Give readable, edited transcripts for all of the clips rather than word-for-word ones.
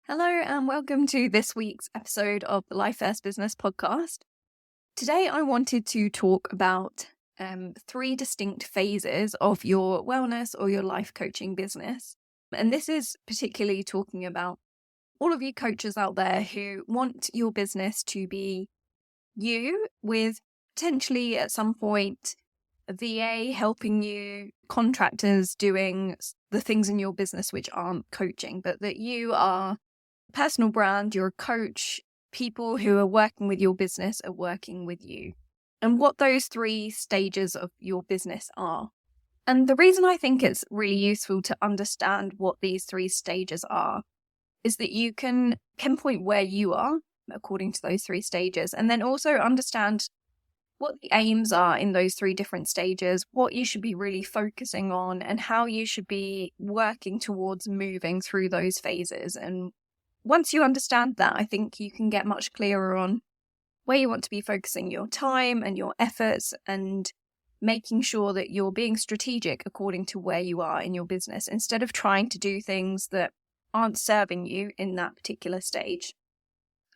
Hello and welcome to this week's episode of the Life First Business podcast. Today I wanted to talk about three distinct phases of your wellness or your life coaching business. And this is particularly talking about all of you coaches out there who want your business to be you, with potentially at some point a VA helping you, contractors doing the things in your business which aren't coaching, but that you are personal brand, you're a coach, people who are working with your business are working with you, and what those three stages of your business are. And the reason I think it's really useful to understand what these three stages are is that you can pinpoint where you are according to those three stages, and then also understand what the aims are in those three different stages, what you should be really focusing on, and how you should be working towards moving through those phases. And once you understand that, I think you can get much clearer on where you want to be focusing your time and your efforts, and making sure that you're being strategic according to where you are in your business, instead of trying to do things that aren't serving you in that particular stage.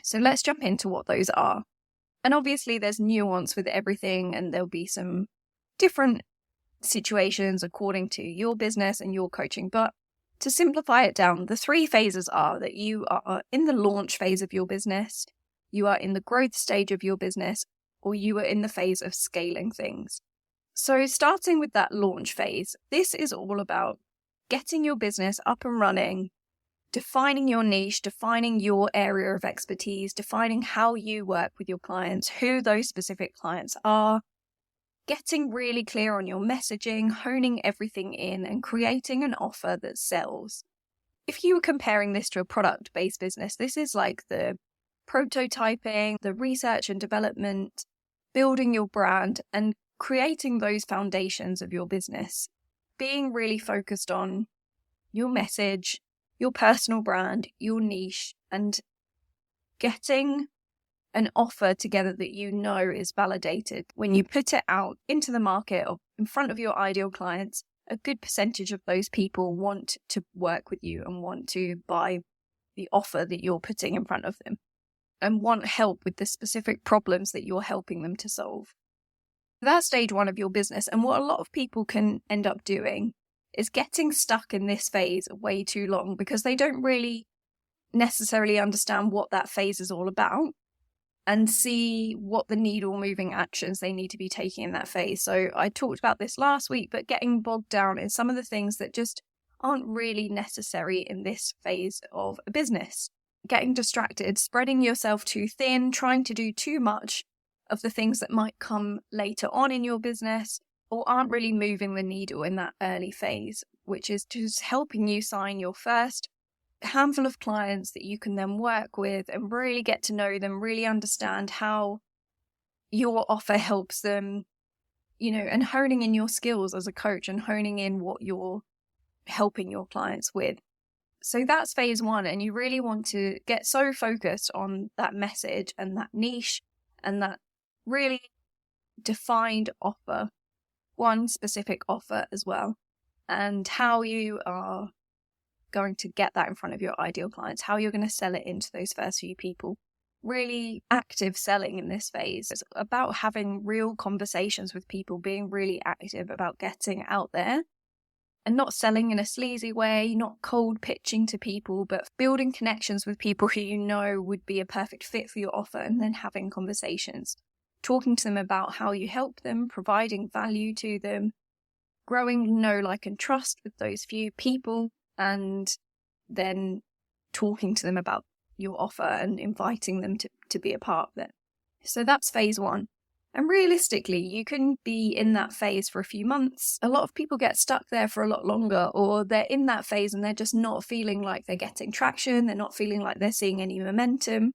So let's jump into what those are. And obviously there's nuance with everything, and there'll be some different situations according to your business and your coaching. But to simplify it down, the three phases are that you are in the launch phase of your business, you are in the growth stage of your business, or you are in the phase of scaling things. So starting with that launch phase, this is all about getting your business up and running, defining your niche, defining your area of expertise, defining how you work with your clients, who those specific clients are, getting really clear on your messaging, honing everything in, and creating an offer that sells. If you were comparing this to a product-based business, this is like the prototyping, the research and development, building your brand, and creating those foundations of your business. Being really focused on your message, your personal brand, your niche, and getting an offer together that you know is validated. When you put it out into the market or in front of your ideal clients, a good percentage of those people want to work with you and want to buy the offer that you're putting in front of them, and want help with the specific problems that you're helping them to solve. That's stage one of your business. And what a lot of people can end up doing is getting stuck in this phase way too long, because they don't really necessarily understand what that phase is all about and see what the needle moving actions they need to be taking in that phase. So I talked about this last week, but getting bogged down in some of the things that just aren't really necessary in this phase of a business. Getting distracted, spreading yourself too thin, trying to do too much of the things that might come later on in your business, or aren't really moving the needle in that early phase, which is just helping you sign your first handful of clients that you can then work with and really get to know them, really understand how your offer helps them, and honing in your skills as a coach and honing in what you're helping your clients with. So that's phase one. And you really want to get so focused on that message and that niche and that really defined offer, one specific offer as well, and how you are going to get that in front of your ideal clients, how you're going to sell it into those first few people. Really active selling in this phase. It's about having real conversations with people, being really active about getting out there and not selling in a sleazy way, not cold pitching to people, but building connections with people who you know would be a perfect fit for your offer, and then having conversations, talking to them about how you help them, providing value to them, growing know, like, and trust with those few people, and then talking to them about your offer and inviting them to be a part of it. So that's phase one. And realistically, you can be in that phase for a few months. A lot of people get stuck there for a lot longer, or they're in that phase and they're just not feeling like they're getting traction. They're not feeling like they're seeing any momentum.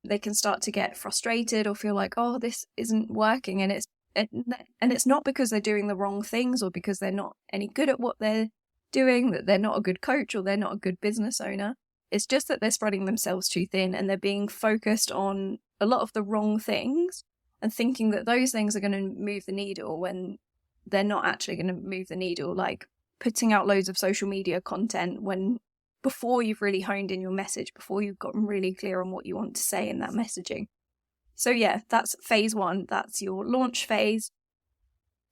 They can start to get frustrated or feel like, oh, this isn't working. And it's not because they're doing the wrong things or because they're not any good at what they're doing, that they're not a good coach or they're not a good business owner. It's just that they're spreading themselves too thin and they're being focused on a lot of the wrong things and thinking that those things are going to move the needle when they're not actually going to move the needle, like putting out loads of social media content when before you've really honed in your message, before you've gotten really clear on what you want to say in that messaging. So yeah, that's phase 1. That's your launch phase.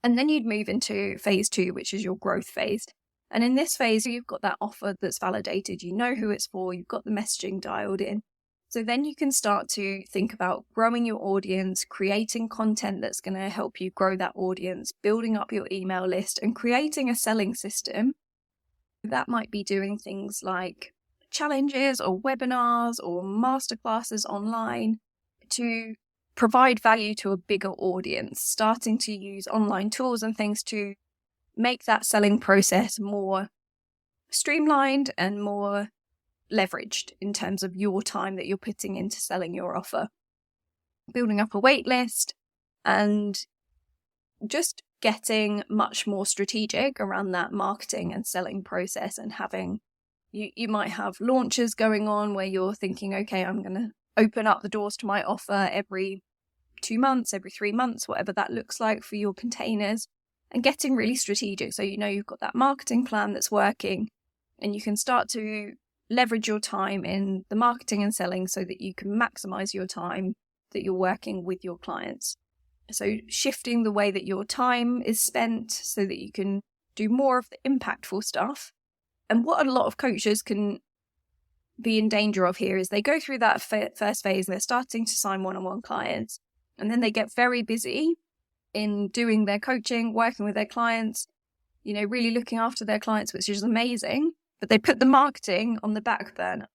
And then you'd move into phase 2, which is your growth phase. And in this phase, you've got that offer that's validated. You know who it's for. You've got the messaging dialed in. So then you can start to think about growing your audience, creating content that's going to help you grow that audience, building up your email list, and creating a selling system. That might be doing things like challenges or webinars or masterclasses online to provide value to a bigger audience, starting to use online tools and things to make that selling process more streamlined and more leveraged in terms of your time that you're putting into selling your offer. Building up a wait list and just getting much more strategic around that marketing and selling process, and having, you might have launches going on where you're thinking, okay, I'm going to open up the doors to my offer every 2 months, every 3 months, whatever that looks like for your containers, and getting really strategic. So you've got that marketing plan that's working, and you can start to leverage your time in the marketing and selling so that you can maximize your time that you're working with your clients. So shifting the way that your time is spent so that you can do more of the impactful stuff. And what a lot of coaches can be in danger of here is they go through that first phase and they're starting to sign one-on-one clients, and then they get very busy in doing their coaching, working with their clients, really looking after their clients, which is amazing, but they put the marketing on the back burner.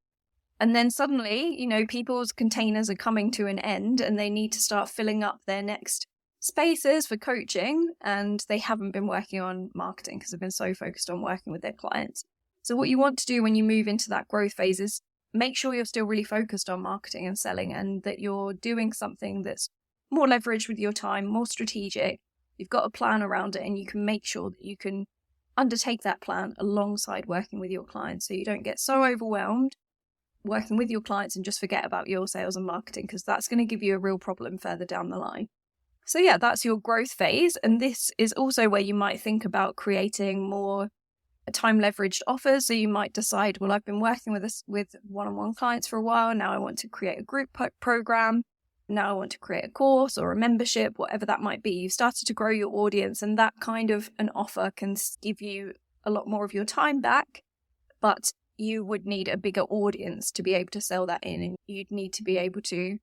And then suddenly, people's containers are coming to an end and they need to start filling up their next spaces for coaching, and they haven't been working on marketing because they've been so focused on working with their clients. So what you want to do when you move into that growth phase is make sure you're still really focused on marketing and selling, and that you're doing something that's more leveraged with your time, more strategic. You've got a plan around it, and you can make sure that you can undertake that plan alongside working with your clients, so you don't get so overwhelmed working with your clients and just forget about your sales and marketing, because that's going to give you a real problem further down the line. So yeah, that's your growth phase. And this is also where you might think about creating more time leveraged offers. So you might decide, well, I've been working with one-on-one clients for a while. Now I want to create a group program. Now I want to create a course or a membership, whatever that might be. You've started to grow your audience, and that kind of an offer can give you a lot more of your time back, but you would need a bigger audience to be able to sell that in, and you'd need to be able to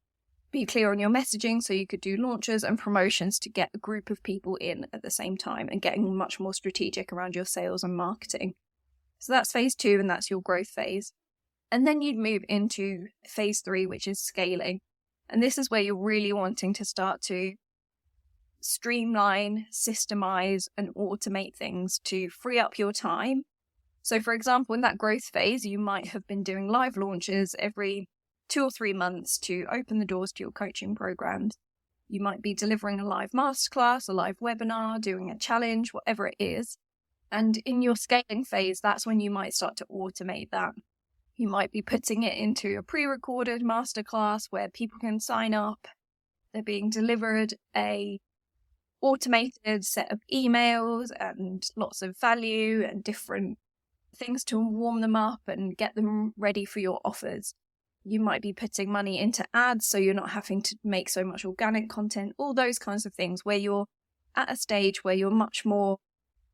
be clear on your messaging, so you could do launches and promotions to get a group of people in at the same time, and getting much more strategic around your sales and marketing. So that's phase 2, and that's your growth phase. And then you'd move into phase 3, which is scaling. And this is where you're really wanting to start to streamline, systemize, and automate things to free up your time. So for example, in that growth phase, you might have been doing live launches every 2 or 3 months to open the doors to your coaching programs. You might be delivering a live masterclass, a live webinar, doing a challenge, whatever it is. And in your scaling phase, that's when you might start to automate that. You might be putting it into a pre-recorded masterclass where people can sign up. They're being delivered a automated set of emails and lots of value and different things to warm them up and get them ready for your offers. You might be putting money into ads, so you're not having to make so much organic content, all those kinds of things where you're at a stage where you're much more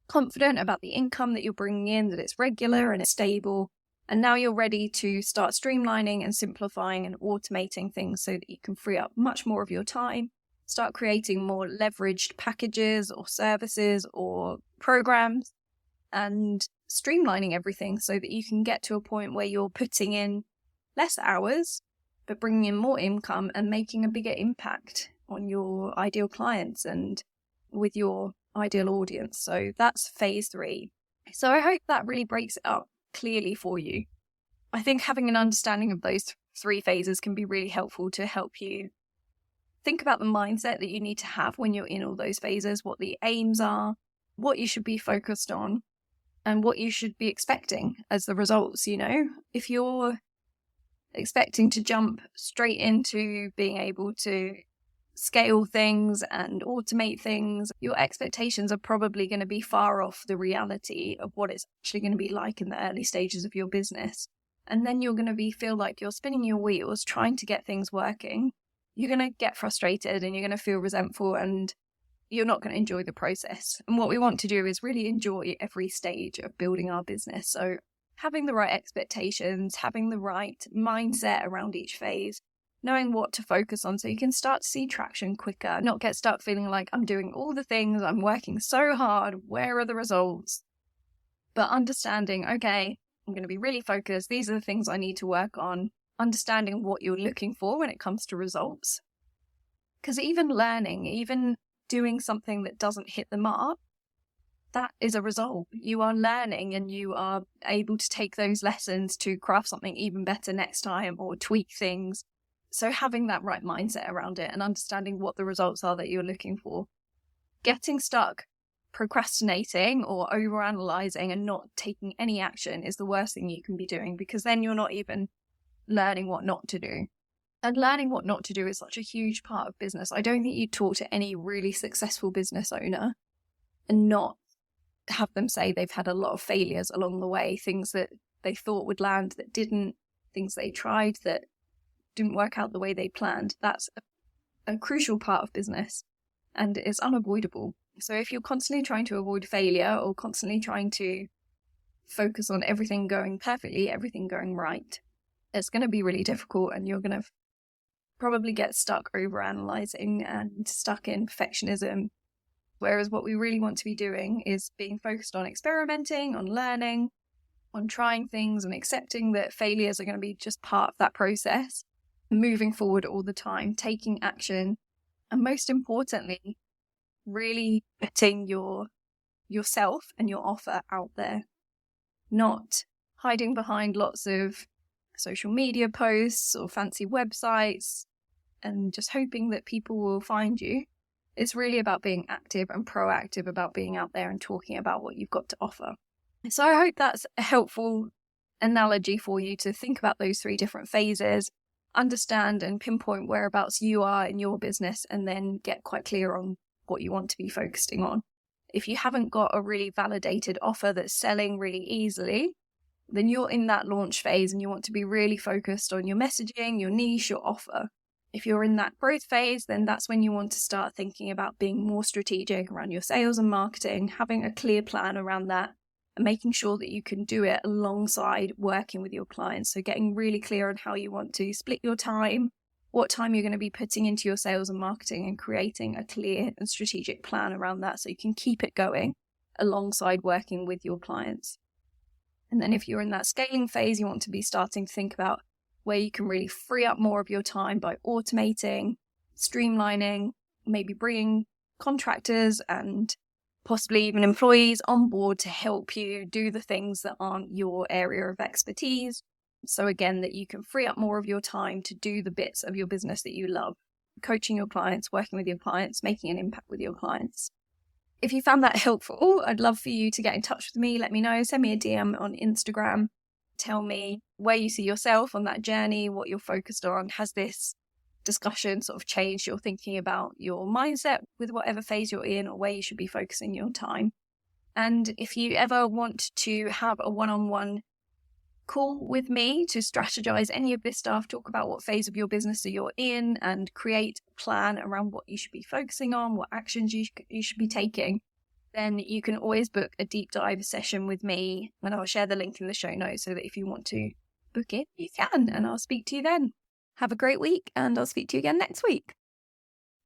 confident about the income that you're bringing in, that it's regular and it's stable. And now you're ready to start streamlining and simplifying and automating things so that you can free up much more of your time, start creating more leveraged packages or services or programs, and streamlining everything so that you can get to a point where you're putting in less hours, but bringing in more income and making a bigger impact on your ideal clients and with your ideal audience. So that's phase 3. So I hope that really breaks it up clearly for you. I think having an understanding of those 3 phases can be really helpful to help you think about the mindset that you need to have when you're in all those phases, what the aims are, what you should be focused on, and what you should be expecting as the results. If you're expecting to jump straight into being able to scale things and automate things, your expectations are probably going to be far off the reality of what it's actually going to be like in the early stages of your business. And then you're going to feel like you're spinning your wheels trying to get things working. You're going to get frustrated and you're going to feel resentful, and you're not going to enjoy the process. And what we want to do is really enjoy every stage of building our business. So having the right expectations, having the right mindset around each phase, knowing what to focus on so you can start to see traction quicker, not get stuck feeling like I'm doing all the things, I'm working so hard, where are the results? But understanding, okay, I'm going to be really focused, these are the things I need to work on, understanding what you're looking for when it comes to results. Because even learning, even doing something that doesn't hit the mark, that is a result. You are learning and you are able to take those lessons to craft something even better next time or tweak things. So having that right mindset around it and understanding what the results are that you're looking for. Getting stuck procrastinating or overanalyzing and not taking any action is the worst thing you can be doing, because then you're not even learning what not to do. And learning what not to do is such a huge part of business. I don't think you talk to any really successful business owner and not have them say they've had a lot of failures along the way, things that they thought would land that didn't, things they tried that didn't work out the way they planned. That's a crucial part of business and is unavoidable. So if you're constantly trying to avoid failure or constantly trying to focus on everything going perfectly, everything going right, it's going to be really difficult, and you're going to probably get stuck overanalyzing and stuck in perfectionism. Whereas what we really want to be doing is being focused on experimenting, on learning, on trying things and accepting that failures are going to be just part of that process, moving forward all the time, taking action, and most importantly, really putting yourself and your offer out there, not hiding behind lots of social media posts or fancy websites and just hoping that people will find you. It's really about being active and proactive about being out there and talking about what you've got to offer. So I hope that's a helpful analogy for you to think about those 3 different phases, understand and pinpoint whereabouts you are in your business, and then get quite clear on what you want to be focusing on. If you haven't got a really validated offer that's selling really easily, then you're in that launch phase and you want to be really focused on your messaging, your niche, your offer. If you're in that growth phase, then that's when you want to start thinking about being more strategic around your sales and marketing, having a clear plan around that, and making sure that you can do it alongside working with your clients. So getting really clear on how you want to split your time, what time you're going to be putting into your sales and marketing, and creating a clear and strategic plan around that so you can keep it going alongside working with your clients. And then if you're in that scaling phase, you want to be starting to think about where you can really free up more of your time by automating, streamlining, maybe bringing contractors and possibly even employees on board to help you do the things that aren't your area of expertise. So again, that you can free up more of your time to do the bits of your business that you love, coaching your clients, working with your clients, making an impact with your clients. If you found that helpful, I'd love for you to get in touch with me. Let me know. Send me a DM on Instagram. Tell me where you see yourself on that journey, what you're focused on. Has this discussion sort of changed your thinking about your mindset with whatever phase you're in or where you should be focusing your time? And if you ever want to have a one-on-one call with me to strategize any of this stuff, talk about what phase of your business that you're in and create a plan around what you should be focusing on, what actions you should be taking, then you can always book a deep dive session with me, and I'll share the link in the show notes so that if you want to book it, you can, and I'll speak to you then. Have a great week, and I'll speak to you again next week.